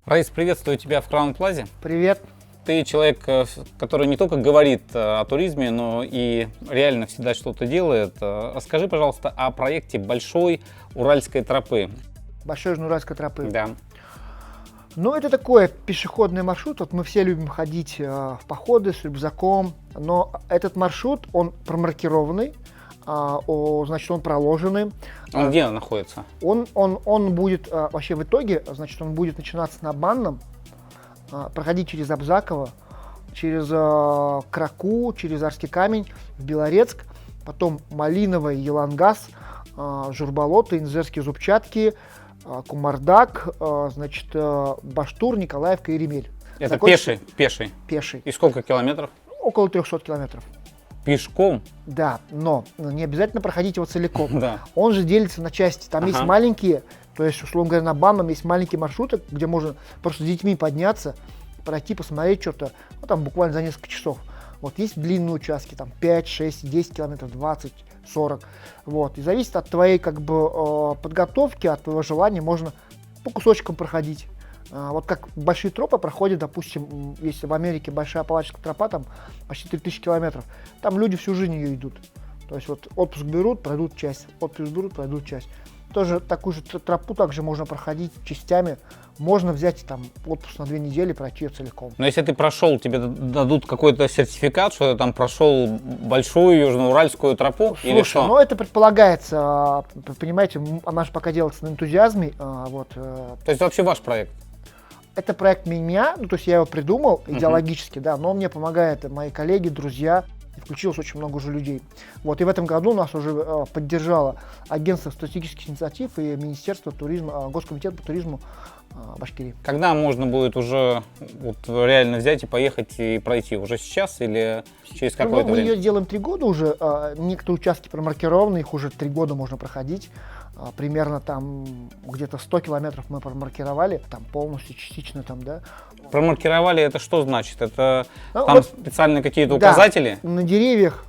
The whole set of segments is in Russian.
Раис, приветствую тебя в Краун Плазе. Привет. Ты человек, который не только говорит о туризме, но и реально всегда что-то делает. Расскажи, пожалуйста, о проекте Большой Уральской тропы. Большой Уральской тропы. Да. Ну, это такой пешеходный маршрут. Вот мы все любим ходить в походы с рюкзаком, но этот маршрут, он промаркированный, значит, он проложенный. Он где находится? Он будет, вообще в итоге, значит, он будет начинаться на Банном, проходить через Абзаково, через Краку, через Арский камень в Белорецк, потом Малиново, Елангаз, Журболото, Инзерские зубчатки, Кумардак, значит, Баштур, Николаевка и Ремель. Это пеший? Пеший. И сколько километров? Около 300 километров. Пешком? Да, но не обязательно проходить его целиком. Да. Он же делится на части. Там есть маленькие, то есть, условно говоря, на Банном есть маленькие маршруты, где можно просто с детьми подняться, пройти, посмотреть что-то, ну, там буквально за несколько часов. Вот есть длинные участки, там 5, 6, 10 километров, 20, 40. Вот. И зависит от твоей подготовки, от твоего желания, можно по кусочкам проходить. Вот как большие тропы проходят, допустим, если в Америке большая Апалачская тропа, там почти 3000 километров, там люди всю жизнь ее идут. То есть вот отпуск берут, пройдут часть, отпуск берут, пройдут часть. Тоже такую же тропу также можно проходить частями. Можно взять там отпуск на 2 недели, пройти ее целиком. Но если ты прошел, тебе дадут какой-то сертификат, что ты там прошел большую южноуральскую тропу? Слушай, или что? Ну это предполагается, понимаете, она же пока делается на энтузиазме. Вот. То есть вообще ваш проект? Это проект меня, ну, то есть я его придумал идеологически, да, но мне помогают мои коллеги, друзья, и включилось очень много уже людей. Вот, и в этом году нас уже поддержало Агентство стратегических инициатив и Министерство туризма, Госкомитет по туризму Башкирии. Когда можно будет уже вот реально взять и поехать и пройти? Уже сейчас или через какое-то время? Мы ее делаем 3 года уже, некоторые участки промаркированы, их уже 3 года можно проходить. Примерно там где-то 100 километров мы промаркировали, там полностью, частично там, да. Промаркировали, это что значит? Это Ну, там вот, специальные какие-то указатели? Да, на деревьях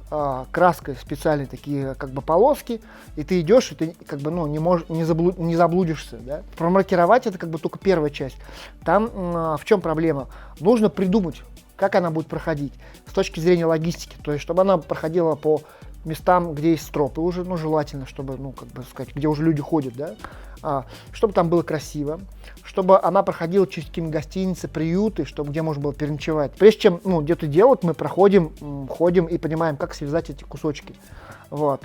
краской специальные такие полоски, и ты идешь, и ты не заблудишься, да. Промаркировать это только первая часть. Там в чем проблема? Нужно придумать, как она будет проходить с точки зрения логистики, то есть чтобы она проходила по местам, где есть тропы уже, желательно, чтобы, где уже люди ходят, да, чтобы там было красиво, чтобы она проходила через какие-нибудь гостиницы, приюты, где можно было переночевать. Прежде чем, где-то делать, мы проходим, ходим и понимаем, как связать эти кусочки. Вот.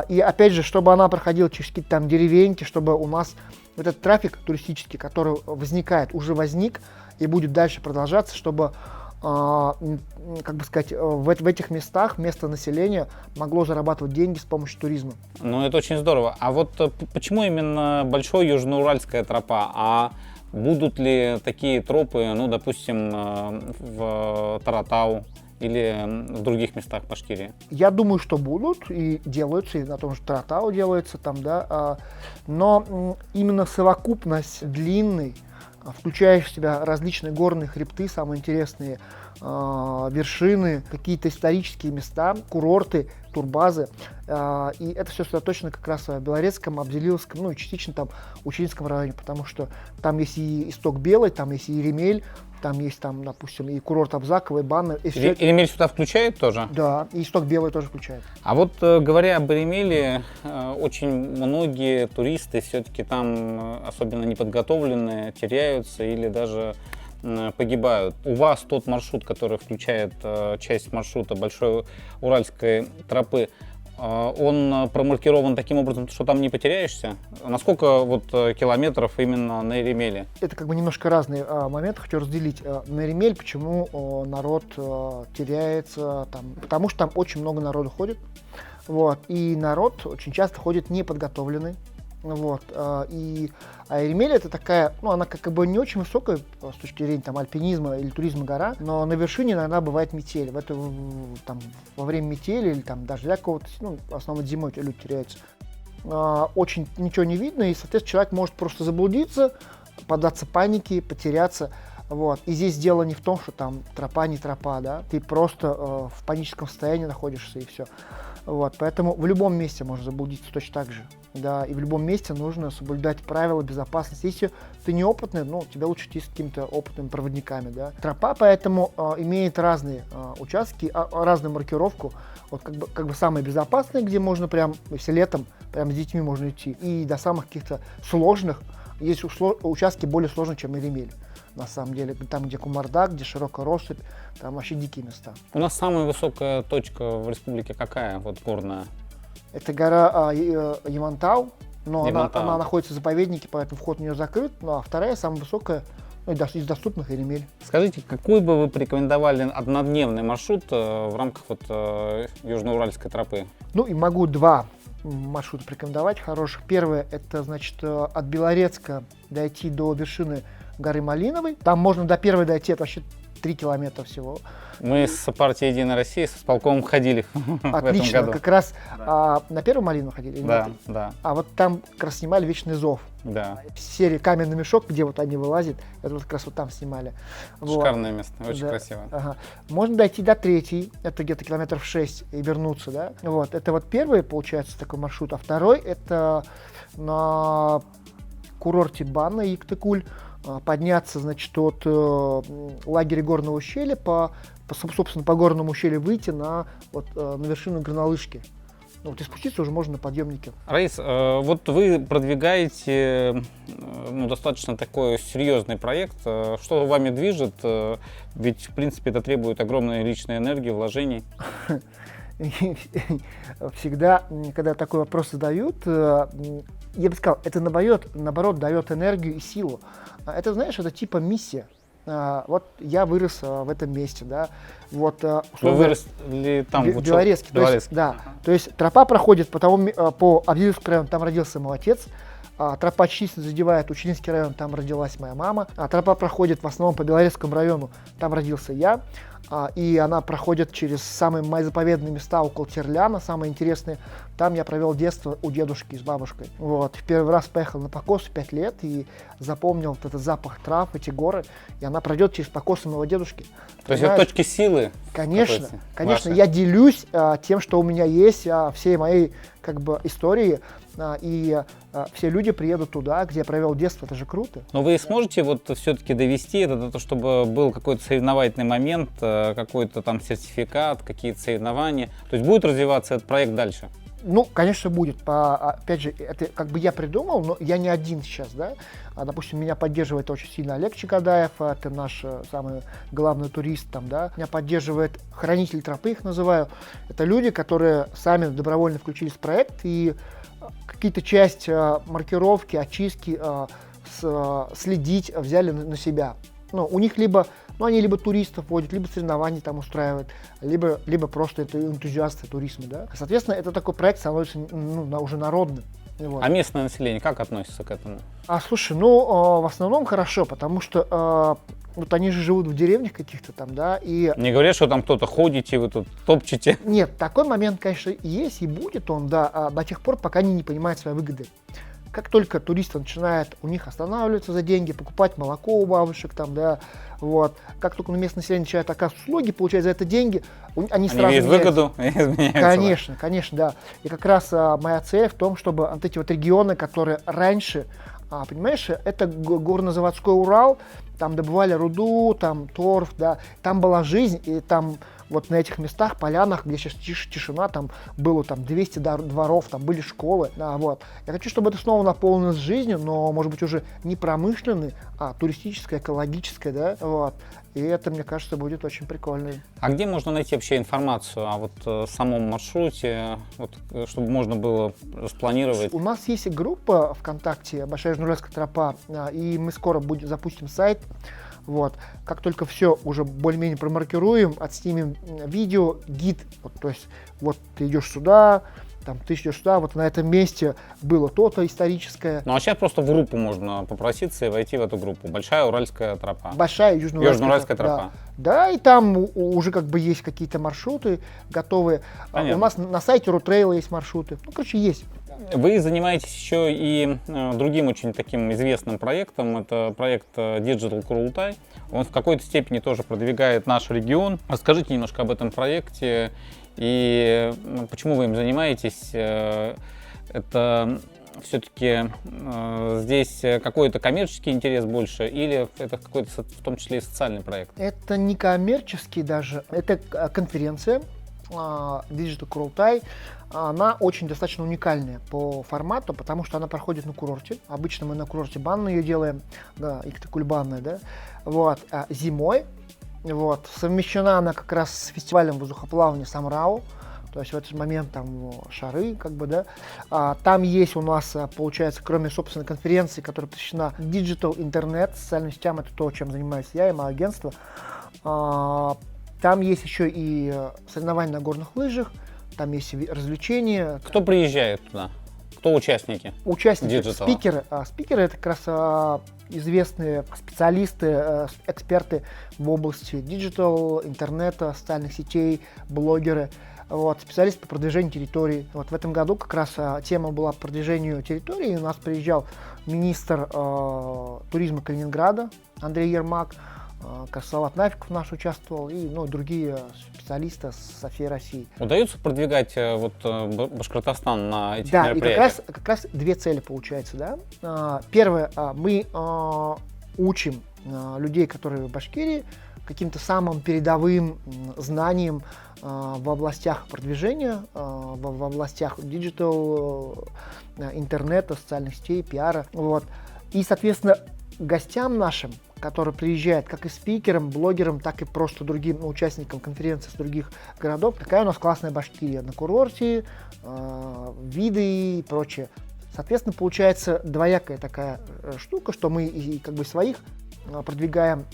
И опять же, чтобы она проходила через какие-то там деревеньки, чтобы у нас этот трафик туристический, который уже возник и будет дальше продолжаться, чтобы в этих местах место населения могло зарабатывать деньги с помощью туризма. Ну, это очень здорово. А вот почему именно Большой Южноуральская тропа? А будут ли такие тропы, допустим, в Таратау или в других местах Башкирии? Я думаю, что будут и делаются, и на том же Таратау делается там, да. Но именно совокупность длинной, включающий в себя различные горные хребты, самые интересные вершины, какие-то исторические места, курорты, турбазы. И это все сосредоточено как раз в Белорецком, Абзелиловском, и частично там Учинском районе, потому что там есть и Исток Белый, там есть и Еремель, там есть, допустим, и курорт Абзаково, и Банны. Еремель сюда включает тоже? Да, и Исток Белый тоже включает. А вот говоря об Еремеле, очень многие туристы все-таки там, особенно неподготовленные, теряются или даже погибают. У вас тот маршрут, который включает часть маршрута Большой Уральской тропы, он промаркирован таким образом, что там не потеряешься? Насколько километров именно на Еремеле? Это немножко разные моменты, хочу разделить. На Еремель почему народ теряется, потому что там очень много народу ходит, и народ очень часто ходит неподготовленный. А Еремель это такая, она не очень высокая с точки зрения альпинизма или туризма гора, но на вершине иногда бывает метель. Во время метели или дождя какого-то, в основном зимой люди теряются. Очень ничего не видно, и, соответственно, человек может просто заблудиться, поддаться панике, потеряться. И здесь дело не в том, что там тропа, не тропа, да, ты просто в паническом состоянии находишься, и все. Вот, поэтому в любом месте можно заблудиться точно так же. Да, и в любом месте нужно соблюдать правила безопасности. Если ты неопытный, ну, тебе лучше идти с какими-то опытными проводниками, да. Тропа поэтому имеет разные участки, разную маркировку. Вот как бы самые безопасные, где можно прям, если летом, прям с детьми можно идти. И до самых каких-то сложных, есть участки более сложные, чем Иремель. На самом деле, там, где Кумардак, где широкая россыпь, там вообще дикие места. У нас самая высокая точка в республике какая, вот горная? Это гора Ямантау, но Ямантау. она находится в заповеднике, поэтому вход в нее закрыт. Ну а вторая, самая высокая, ну, из доступных, Иремель. Скажите, какой бы вы порекомендовали однодневный маршрут в рамках вот Южноуральской тропы? Ну и могу два маршрута порекомендовать хороших. Первое, это, значит, от Белорецка дойти до вершины горы Малиновой. Там можно до первой дойти, это вообще 3 километра всего. Мы с партией «Единая Россия» с полком ходили в этом Отлично, году. как раз на первую Малину ходили? Или на Да, третью? да, А вот там как раз снимали «Вечный зов». да. Серия «Каменный мешок», где вот они вылазят, это вот как раз вот там снимали. Вот. Шикарное место, очень Да, красиво. ага. Можно дойти до третьей, это где-то километров 6, и вернуться, да. Вот, это вот первый, получается, такой маршрут. А второй, это на курорте Банна, Иктыкуль, подняться, значит, от лагеря горного ущелья, собственно, по горному ущелью выйти на вершину Горнолыжки. Ну, вот и спуститься уже можно на подъемнике. Раис, вот вы продвигаете достаточно такой серьезный проект. Что вами движет? Ведь, в принципе, это требует огромной личной энергии, вложений. Всегда, когда такой вопрос задают, я бы сказал, это наоборот дает энергию и силу. Это, знаешь, это типа миссия. Вот я вырос в этом месте, да. Вот, Вы выросли там, в Белорецке. То есть, да, то есть тропа проходит по Авдеевскому району, там родился мой отец. Тропа численно задевает Учинский район, там родилась моя мама. Тропа проходит в основном по Белорецкому району, там родился я. И она проходит через самые мои заповедные места около Терляна, самые интересные. Там я провел детство у дедушки с бабушкой. Вот. В первый раз поехал на покос в 5 лет и запомнил вот этот запах трав, эти горы. И она пройдет через покосы моего дедушки. То есть это точки силы? Конечно, конечно. Ваши? Я делюсь тем, что у меня есть, всей моей как бы истории. И все люди приедут туда, где я провел детство, это же круто. Но вы сможете вот все-таки довести это до того, чтобы был какой-то соревновательный момент, какой-то там сертификат, какие-то соревнования? То есть будет развиваться этот проект дальше? Ну, конечно, будет. Опять же, это как бы я придумал, но я не один сейчас, да. Допустим, меня поддерживает очень сильно Олег Чекадаев, это наш самый главный турист там, да. Меня поддерживает хранитель тропы, их называю. Это люди, которые сами добровольно включились в проект и какие-то часть маркировки, очистки, следить взяли на себя. Ну, у них они либо туристов водят, либо соревнования там устраивают, либо просто это энтузиасты туризма, да. Соответственно, это такой проект становится уже народным. Вот. А местное население как относится к этому? Слушай, в основном хорошо, потому что вот они же живут в деревнях каких-то там, да, и... Не говорят, что там кто-то ходите, вы тут топчете? Нет, такой момент, конечно, есть и будет он, да, до тех пор, пока они не понимают своей выгоды. Как только туристы начинают у них останавливаться за деньги, покупать молоко у бабушек, там, да, вот, как только местное население начинает оказывать услуги, получать за это деньги, они сразу видят выгоду и изменяются. Конечно, конечно, да. И как раз моя цель в том, чтобы вот эти вот регионы, которые раньше, понимаешь, это горнозаводской Урал, там добывали руду, там торф, да, там была жизнь, и там вот на этих местах, полянах, где сейчас тишина, там было там 200 дворов, там были школы, да, вот. Я хочу, чтобы это снова наполнилось жизнью, но, может быть, уже не промышленной, а туристической, экологической, да, вот. И это, мне кажется, будет очень прикольно. А где можно найти вообще информацию о вот самом маршруте, вот, чтобы можно было распланировать? У нас есть группа ВКонтакте «Большая Южноуральская тропа», и мы скоро запустим сайт. Вот. Как только все уже более-менее промаркируем, отснимем видео, гид. Вот, то есть вот ты идешь сюда, там, ты идешь сюда, вот на этом месте было то-то историческое. Ну а сейчас просто в группу можно попроситься и войти в эту группу. Большая Уральская тропа. Большая Южноуральская тропа. Да, и там уже как бы есть какие-то маршруты готовые. Понятно. У нас на сайте Рутрейл есть маршруты. Ну, короче, есть. Вы занимаетесь еще и другим очень таким известным проектом. Это проект Digital Kurultai. Он в какой-то степени тоже продвигает наш регион. Расскажите немножко об этом проекте и почему вы им занимаетесь. Это все-таки здесь какой-то коммерческий интерес больше или это какой-то в том числе и социальный проект? Это не коммерческий даже, это конференция Digital Kurultai. Она очень достаточно уникальная по формату, потому что она проходит на курорте. Обычно мы на курорте банную ее делаем, да, Иктыкульбанная, да, вот, зимой. Вот. Совмещена она как раз с фестивалем воздухоплавания Самрау. То есть в этот момент там шары, как бы, да. Там есть у нас, получается, кроме собственной конференции, которая посвящена Digital, интернет, социальным сетям, это то, чем занимаюсь я и мое агентство. Там есть еще и соревнования на горных лыжах, там есть развлечения. Кто приезжает туда? Кто участники? Участники, Digital. спикеры. Спикеры это как раз известные специалисты, эксперты в области диджитал, интернета, социальных сетей, блогеры. Вот, специалисты по продвижению территории. Вот в этом году как раз тема была по продвижению территории. У нас приезжал министр туризма Калининграда Андрей Ермак, Салават Нафиков наш участвовал и другие специалисты со всей России. Удается продвигать Башкортостан на этих мероприятиях? мероприятиях? Да, и как раз две цели получается. Да? Первое, мы учим людей, которые в Башкирии, каким-то самым передовым знаниям в областях продвижения, в областях диджитал, интернета, социальных сетей, пиара. Вот. И, соответственно, гостям нашим, которые приезжают, как и спикерам, блогерам, так и просто другим участникам конференции с других городов, такая у нас классная Башкирия на курорте, виды и прочее. Соответственно, получается двоякая такая штука, что мы и как бы своих продвигаем,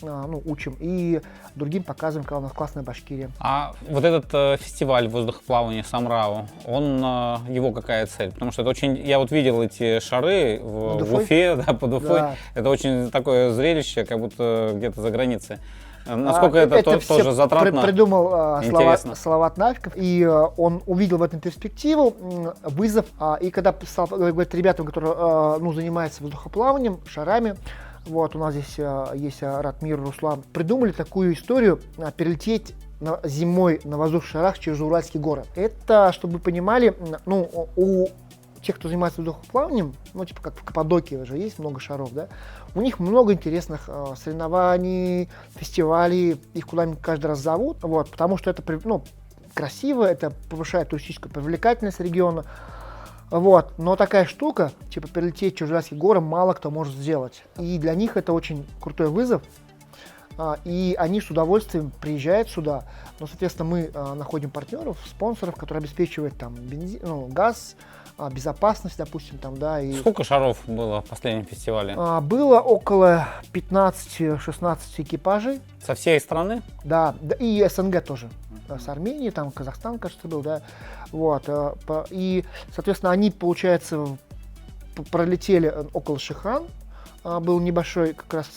учим, и другим показываем, какая у нас классная Башкирия. А вот этот фестиваль воздухоплавания Самрау, его какая цель? Потому что это очень, я вот видел эти шары в Уфе, да, под Уфой. Да. Это очень такое зрелище, как будто где-то за границей. Насколько это тоже затратно? Придумал Салават Нафиков, и он увидел в этом перспективу, вызов, и когда стал говорить ребятам, которые занимаются воздухоплаванием, шарами, вот, у нас здесь есть Ратмир, Руслан, придумали такую историю, перелететь зимой на воздушных шарах через Уральские горы. Это, чтобы вы понимали, у тех, кто занимается воздухоплаванием, типа как в Каппадокии уже есть много шаров, да, у них много интересных соревнований, фестивалей, их куда-нибудь каждый раз зовут, вот, потому что это красиво, это повышает туристическую привлекательность региона. Вот. Но такая штука, типа перелететь через Уральские горы, мало кто может сделать. И для них это очень крутой вызов. И они с удовольствием приезжают сюда. Но, соответственно, мы находим партнеров, спонсоров, которые обеспечивают там бензин, газ, безопасность, допустим, там, да. И сколько шаров было в последнем фестивале? Было около 15-16 экипажей. Со всей страны? Да, и СНГ тоже. С Армении, там Казахстан, кажется, был, да. Вот. И, соответственно, они, получается, пролетели около Шихан, был небольшой как раз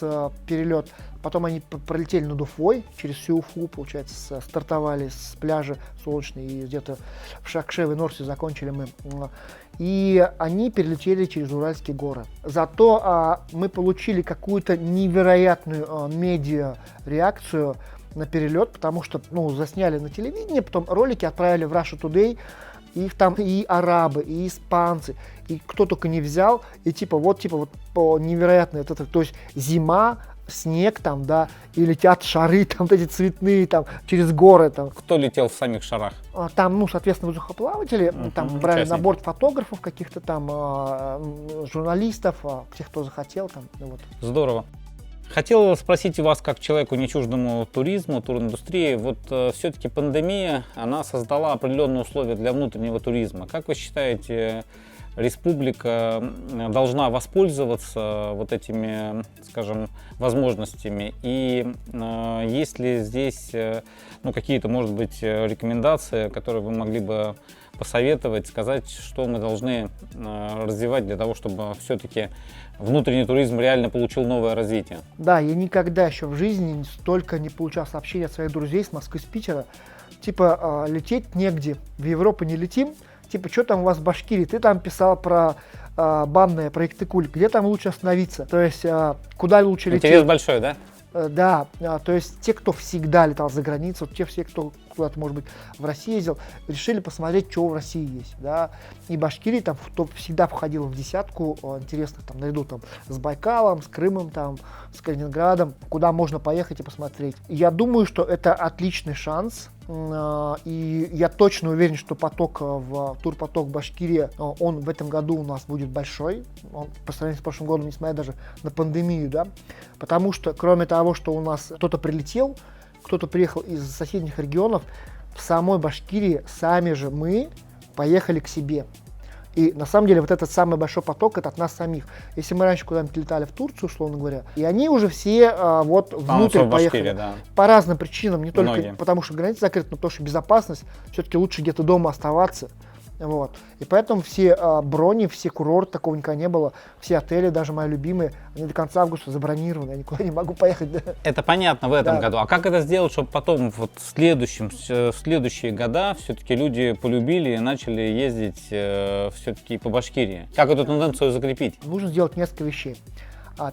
перелет. Потом они пролетели над Уфой, через всю Уфу, получается, стартовали с пляжа Солнечный, и где-то в Шакшеве, Норсе закончили мы. И они перелетели через Уральские горы. Зато мы получили какую-то невероятную медиа-реакцию на перелет, потому что, засняли на телевидении, потом ролики отправили в Russia Today, их там и арабы, и испанцы, и кто только не взял, и невероятно, то есть зима, снег там, да, и летят шары там эти цветные там через горы там. Кто летел в самих шарах? Там, соответственно, воздухоплаватели, там брали на борт фотографов каких-то там, журналистов, тех, кто захотел там, вот. Здорово. Хотел спросить у вас, как человеку не чуждому туризму, туриндустрии, вот все-таки пандемия, она создала определенные условия для внутреннего туризма. Как вы считаете, республика должна воспользоваться вот этими, скажем, возможностями? И есть ли здесь какие-то, может быть, рекомендации, которые вы могли бы посоветовать, сказать, что мы должны развивать для того, чтобы все-таки внутренний туризм реально получил новое развитие? Да, я никогда еще в жизни столько не получал сообщений от своих друзей с Москвы, с Питера. Типа, лететь негде, в Европу не летим, типа, что там у вас в Башкирии, ты там писал про банное, про Иктыкуль, где там лучше остановиться, то есть куда лучше лететь. Интерес большой, да? Да, то есть те, кто всегда летал за границу, те все, кто куда-то, может быть, в России ездил, решили посмотреть, что в России есть, да, и Башкирия там всегда входила в десятку интересных, там, наряду там с Байкалом, с Крымом, там, с Калининградом, куда можно поехать и посмотреть. Я думаю, что это отличный шанс, и я точно уверен, что турпоток в Башкирии, он в этом году у нас будет большой, он, по сравнению с прошлым годом, несмотря даже на пандемию, да, потому что, кроме того, что у нас кто-то прилетел, кто-то приехал из соседних регионов, в самой Башкирии сами же мы поехали к себе. И на самом деле вот этот самый большой поток, это от нас самих. Если мы раньше куда-нибудь летали в Турцию, условно говоря, и они уже все вот внутрь поехали. Да. По разным причинам, не только Многие. потому, что граница закрыта, но потому что безопасность, все-таки лучше где-то дома оставаться. Вот. И поэтому все брони, все курорты, такого никогда не было, все отели, даже мои любимые, они до конца августа забронированы, я никуда не могу поехать. Да. Это понятно в этом Да. году. А как это сделать, чтобы потом вот в следующие года все-таки люди полюбили и начали ездить все-таки по Башкирии? Как эту тенденцию закрепить? Нужно сделать несколько вещей.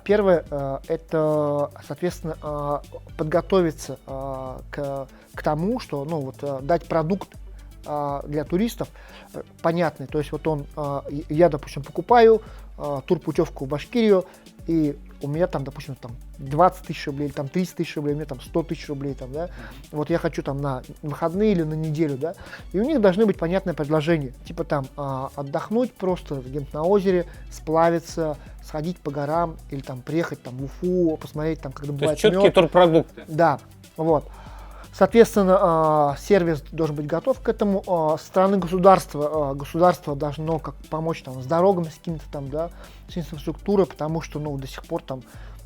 Первое, это, соответственно, подготовиться к тому, что, ну, вот, дать продукт для туристов понятный. То есть вот я, допустим, покупаю турпутевку в Башкирию, и у меня там, допустим, там 20 тысяч рублей, или там 30 тысяч рублей, у меня там 100 тысяч рублей, там, да. Вот я хочу там на выходные или на неделю, да, и у них должны быть понятные предложения, типа там отдохнуть просто где-то на озере, сплавиться, сходить по горам, или там приехать там в Уфу, посмотреть там, когда То бывает есть четкие мёд. турпродукты. Да, вот. Соответственно, сервис должен быть готов к этому. Со стороны государство должно помочь там, с дорогами, с какими-то там, да, с инфраструктурой, потому что, ну, до сих пор там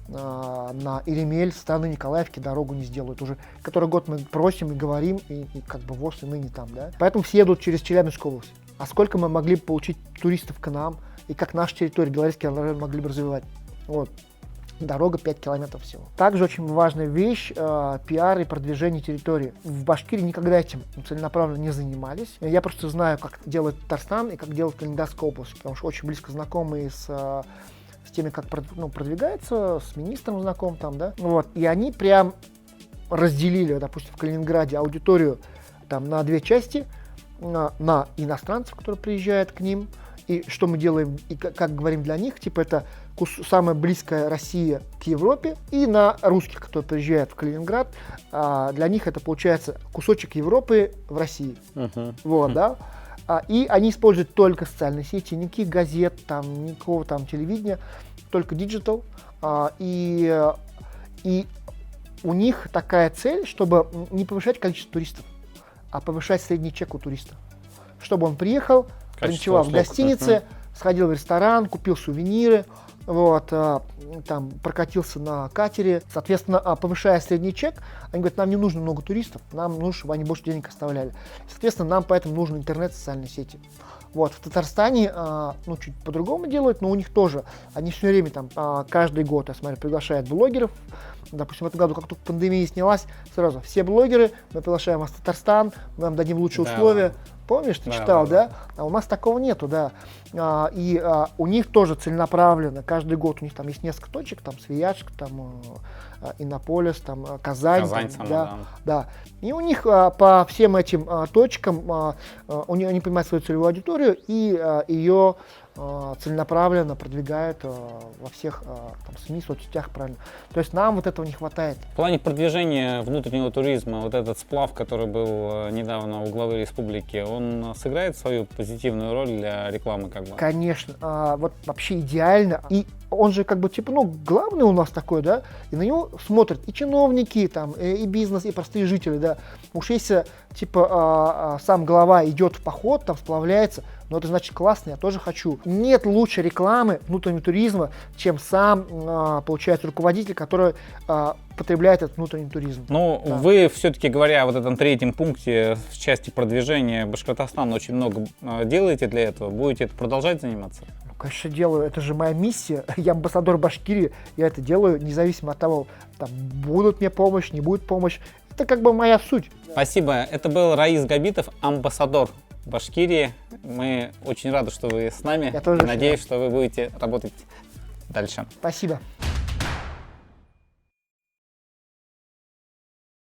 на Иремель со стороны Николаевки дорогу не сделают. Уже который год мы просим и говорим, и как бы ВОЗ и ныне там, да. Поэтому все едут через Челябинскую область. А сколько мы могли бы получить туристов к нам, и как наша территория, Белорецкий район, могли бы развивать. Вот. Дорога 5 километров всего. Также очень важная вещь пиар и продвижение территории. В Башкирии никогда этим целенаправленно не занимались. Я просто знаю, как делает Татарстан и как делает Калининградская область, потому что очень близко знакомы с теми, как продвигается, с министром знаком там, да. Вот. И они прям разделили, допустим, в Калининграде аудиторию там на две части, на иностранцев, которые приезжают к ним, и что мы делаем, и как говорим для них, типа это самая близкая Россия к Европе, и на русских, которые приезжают в Калининград, для них это получается кусочек Европы в России. Вот, да. И они используют только социальные сети, никаких газет, там, никакого там телевидения, только диджитал. И у них такая цель, чтобы не повышать количество туристов, а повышать средний чек у туриста. Чтобы он приехал, переночевал в гостинице, сходил в ресторан, купил сувениры, вот, там прокатился на катере. Соответственно, повышая средний чек, они говорят, нам не нужно много туристов, нам нужно, чтобы они больше денег оставляли. Соответственно, нам поэтому нужен интернет, социальные сети. Вот, в Татарстане, ну, чуть по-другому делают, но у них тоже, они все время там, каждый год, я смотрю, приглашают блогеров. Допустим, в этом году, как только пандемия снялась, сразу все блогеры, мы приглашаем вас в Татарстан, мы вам дадим лучшие условия. Помнишь, ты читал, да? А у нас такого нету, да. У них тоже целенаправленно, каждый год у них там есть несколько точек, там Свияжск, там Иннополис, там Казань, там, да. И у них по всем этим точкам они понимают свою целевую аудиторию и ее целенаправленно продвигают во всех там, СМИ, соцсетях, правильно. То есть нам вот этого не хватает. В плане продвижения внутреннего туризма, вот этот сплав, который был недавно у главы республики, он сыграет свою позитивную роль для рекламы, как бы? Конечно, вот вообще идеально. И он же как бы типа, ну, главный у нас такой, да, и на него смотрят и чиновники, там, и бизнес, и простые жители, да. Уж если типа сам глава идет в поход, там сплавляется, но это значит классно, я тоже хочу. Нет лучшей рекламы внутреннего туризма, чем сам, получается, руководитель, который потребляет этот внутренний туризм. Ну, да. Вы все-таки, говоря о вот этом третьем пункте в части продвижения Башкортостана, очень много делаете для этого. Будете это продолжать заниматься? Ну, конечно, делаю. Это же моя миссия. Я амбассадор Башкирии. Я это делаю независимо от того, там, будут мне помощь, не будет помощь. Это как бы моя суть. Спасибо. Это был Раис Габитов, амбассадор Башкирии. Мы очень рады, что вы с нами. Я тоже И надеюсь, что вы будете работать дальше. Спасибо.